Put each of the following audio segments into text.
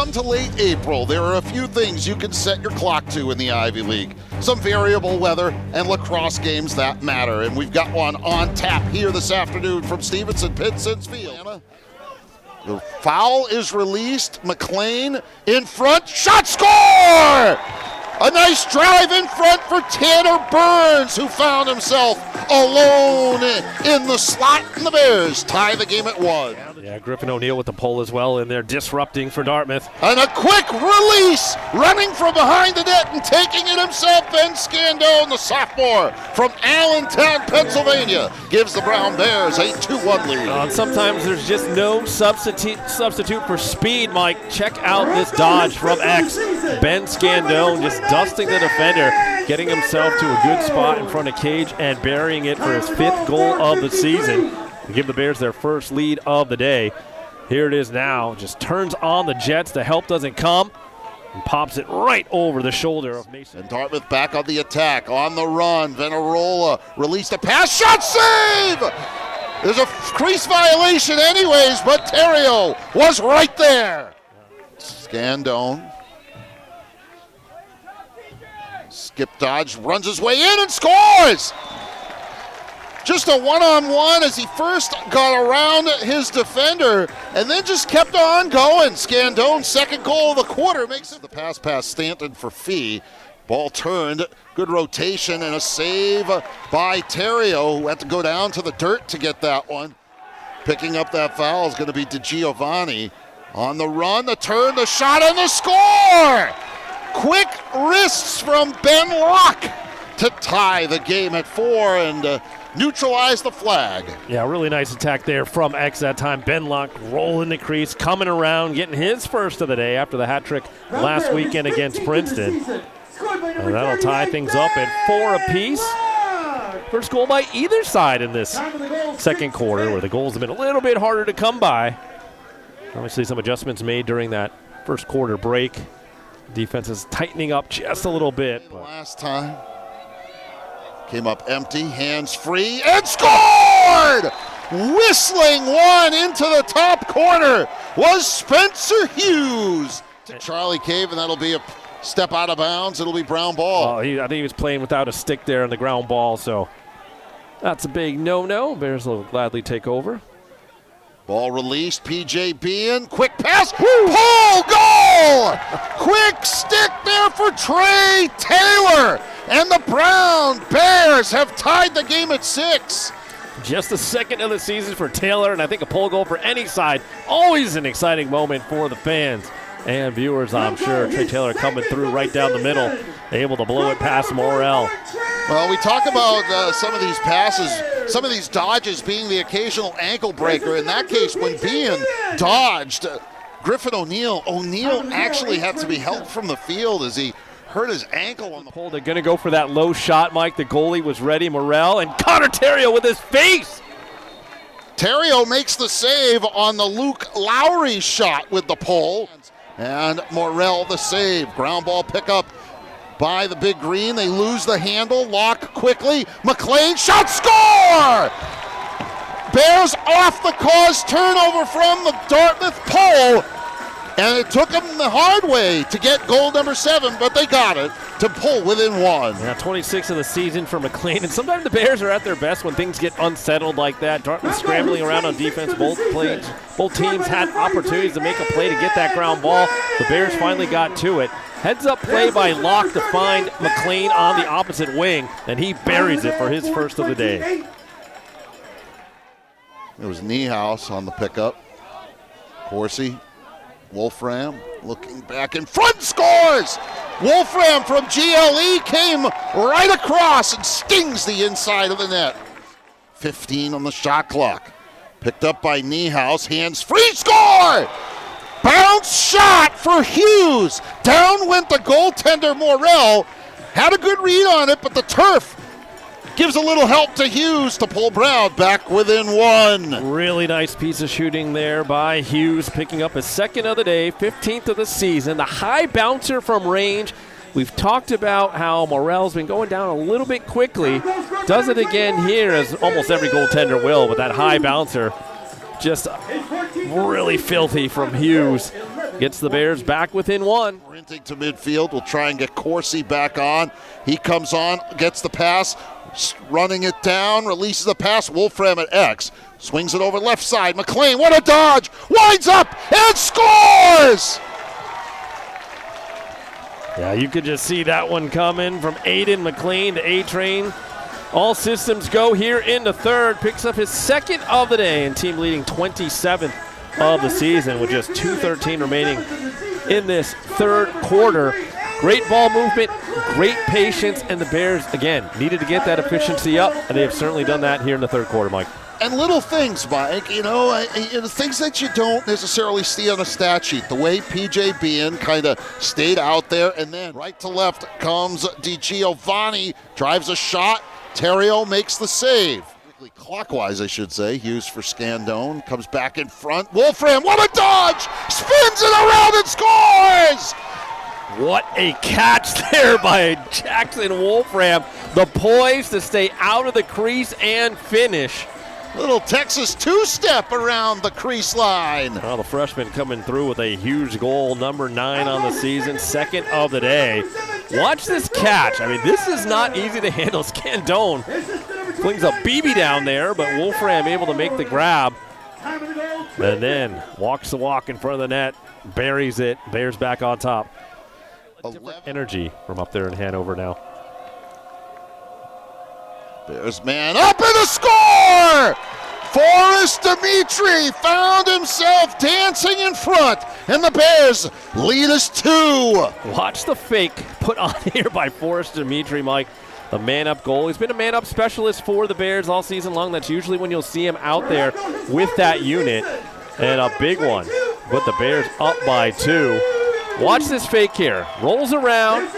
come to late April, there are a few things you can set your clock to in the Ivy League. Some variable weather and lacrosse games that matter. And we've got one on tap here this afternoon from Stevenson-Pinson's Field. The foul is released. McLean in front. Shot, score! A nice drive in front for Tanner Burns, who found himself alone in the slot, and the Bears tie the game at 1. Yeah, Griffin O'Neill with the pole as well, and they're disrupting for Dartmouth. And a quick release, running from behind the net and taking it himself. Ben Scandone, the sophomore from Allentown, Pennsylvania, gives the Brown Bears a 2-1 lead. Sometimes there's just no substitute for speed, Mike. Check out this dodge from X. Ben Scandone just dusting the defender, getting himself to a good spot in front of cage and burying it for his 5th goal of the season. Give the Bears their first lead of the day. Here it is now. Just turns on the Jets. The help doesn't come. And pops it right over the shoulder of Mason. And Dartmouth back on the attack. On the run. Venarola released a pass. Shot, save! There's a crease violation anyways, but Terrio was right there. Scandone. Skip dodge, runs his way in and scores! Just a one-on-one as he first got around his defender and then just kept on going. Scandone's 2nd goal of the quarter makes it. The pass past Stanton for Fee. Ball turned, good rotation and a save by Terrio, who had to go down to the dirt to get that one. Picking up that foul is going to be DeGiovanni. On the run, the turn, the shot, and the score! Quick wrists from Ben Locke to tie the game at 4 and neutralize the flag. Yeah, really nice attack there from X that time. Ben Locke rolling the crease, coming around, getting his first of the day after the hat trick last weekend against Princeton. And that'll tie things up at 4 apiece. First goal by either side in this 2nd quarter, where the goals have been a little bit harder to come by. Obviously some adjustments made during that 1st quarter break. Defense is tightening up just a little bit. Last time. Came up empty, hands free, and scored! Whistling one into the top corner was Spencer Hughes. To Charlie Cave, and that'll be a step out of bounds. It'll be ground ball. I think he was playing without a stick there on the ground ball, so that's a big no-no. Bears will gladly take over. Ball released, PJ Bean, quick pass, pull, goal! Quick stick there for Trey Taylor, and the Brown Bears have tied the game at 6. Just the 2nd of the season for Taylor, and I think a pole goal for any side. Always an exciting moment for the fans and viewers, I'm sure. Trey Taylor coming through right down the middle, able to blow it past Morrell. Well, we talk about some of these passes, some of these dodges being the occasional ankle breaker. In that case, when Bean dodged Griffin O'Neill actually had to be helped from the field as he hurt his ankle on the pole. They're going to go for that low shot, Mike. The goalie was ready, Morrell, and Connor Terrio with his face. Terrio makes the save on the Luke Lowry shot with the pole. And Morrell the save. Ground ball pickup by the Big Green. They lose the handle. Lock quickly. McLean shot, score! Bears off the cause, turnover from the Dartmouth pole. And it took them the hard way to get goal number 7, but they got it to pull within 1. Yeah, 26 of the season for McLean. And sometimes the Bears are at their best when things get unsettled like that. Dartmouth scrambling around on defense. Both teams had opportunities to make a play to get that ground ball. The Bears finally got to it. Heads up play by Locke to find McLean on the opposite wing, and he buries it for his first of the day. It was Niehaus on the pickup. Horsey. Wolfram looking back in front, scores! Wolfram from GLE came right across and stings the inside of the net. 15 on the shot clock. Picked up by Niehaus, hands free, score! Bounce shot for Hughes. Down went the goaltender Morrell. Had a good read on it, but the turf gives a little help to Hughes to pull Brown back within 1. Really nice piece of shooting there by Hughes, picking up his 2nd of the day, 15th of the season. The high bouncer from range. We've talked about how Morrell's been going down a little bit quickly. Does it again here, as almost every goaltender will, but that high bouncer just really filthy from Hughes. gets the Bears back within one. Sprinting to midfield, will try and get Corsi back on. He comes on, gets the pass, running it down, releases the pass. Wolfram at X, swings it over left side. McLean, what a dodge! Winds up and scores! Yeah, you could just see that one coming from Aiden McLean to A-Train. All systems go here in the third. Picks up his second of the day and team leading 27th of the season with just 2:13 remaining in this third quarter. Great ball movement, great patience, and the Bears, again, needed to get that efficiency up, and they have certainly done that here in the third quarter, Mike. And little things, Mike, things that you don't necessarily see on a stat sheet. The way P.J. Bean kind of stayed out there, and then right to left comes DiGiovanni, drives a shot. Terrio makes the save. Clockwise, I should say. Hughes for Scandone. Comes back in front. Wolfram, what a dodge! Spins it around and scores! What a catch there by Jackson Wolfram. The poise to stay out of the crease and finish. Little Texas two-step around the crease line. Well, the freshman coming through with a huge goal, number 9 on the season, second of the day. Watch this catch. I mean, this is not easy to handle. Scandone flings a BB down there, but Wolfram able to make the grab. And then walks the walk in front of the net, buries it. Bears back on top. A different energy from up there in Hanover now. Bears man up and a score! Forrest Dimitri found himself dancing in front, and the Bears lead us 2. Watch the fake put on here by Forrest Dimitri, Mike. The man-up goal. He's been a man-up specialist for the Bears all season long. That's usually when you'll see him out there with that unit. And a big one. Put the Bears up by 2. Watch this fake here. Rolls around.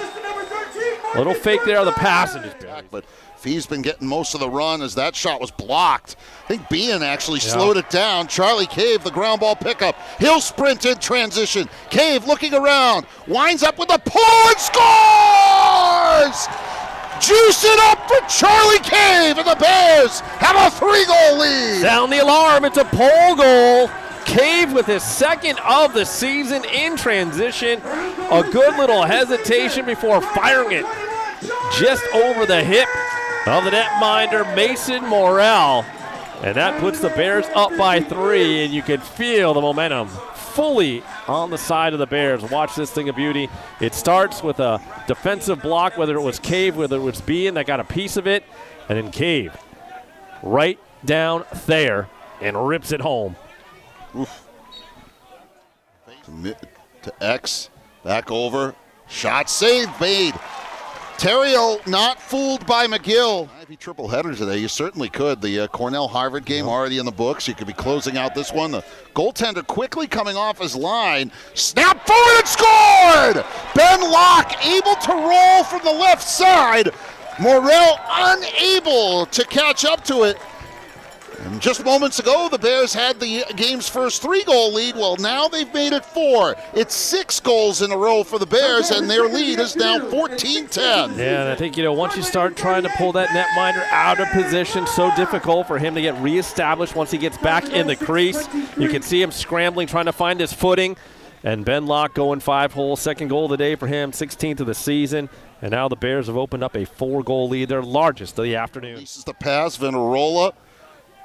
Little fake there on the pass and just buries. But Fee's been getting most of the run as that shot was blocked. I think Bean actually slowed it down. Charlie Cave, the ground ball pickup. He'll sprint in transition. Cave looking around. Winds up with a pull and scores! Juice it up for Charlie Cave, and the Bears have a 3-goal lead. Sound the alarm. It's a pole goal. Cave with his second of the season in transition. A good little hesitation before firing it just over the hip of the netminder, Mason Morrell. And that puts the Bears up by 3, and you can feel the momentum fully on the side of the Bears. Watch this thing of beauty. It starts with a defensive block, whether it was Cave, whether it was Bean that got a piece of it, and then Cave right down there and rips it home. Oof. To X, back over, shot save made. Terrio not fooled by McGill. Ivy triple header today, you certainly could. The Cornell-Harvard game already in the books. You could be closing out this one. The goaltender quickly coming off his line. Snap forward and scored! Ben Locke able to roll from the left side. Morrell unable to catch up to it. And just moments ago, the Bears had the game's first 3-goal lead. Well, now they've made it 4. It's 6 goals in a row for the Bears, and their lead is now 14-10. Yeah, and I think, once you start trying to pull that netminder out of position, so difficult for him to get reestablished once he gets back in the crease. You can see him scrambling, trying to find his footing. And Ben Locke going 5-hole, second goal of the day for him, 16th of the season. And now the Bears have opened up a 4-goal lead, their largest of the afternoon. This is the pass, Venerola.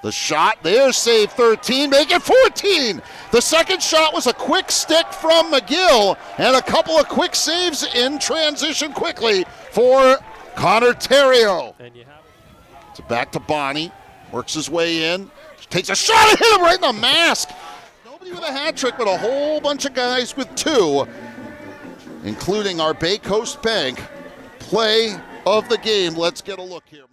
The shot there, save 13, make it 14. The second shot was a quick stick from McGill, and a couple of quick saves in transition quickly for Connor Terrio. It's back to Bonnie, works his way in, takes a shot and hit him right in the mask. Nobody with a hat trick, but a whole bunch of guys with 2, including our Bay Coast Bank play of the game. Let's get a look here.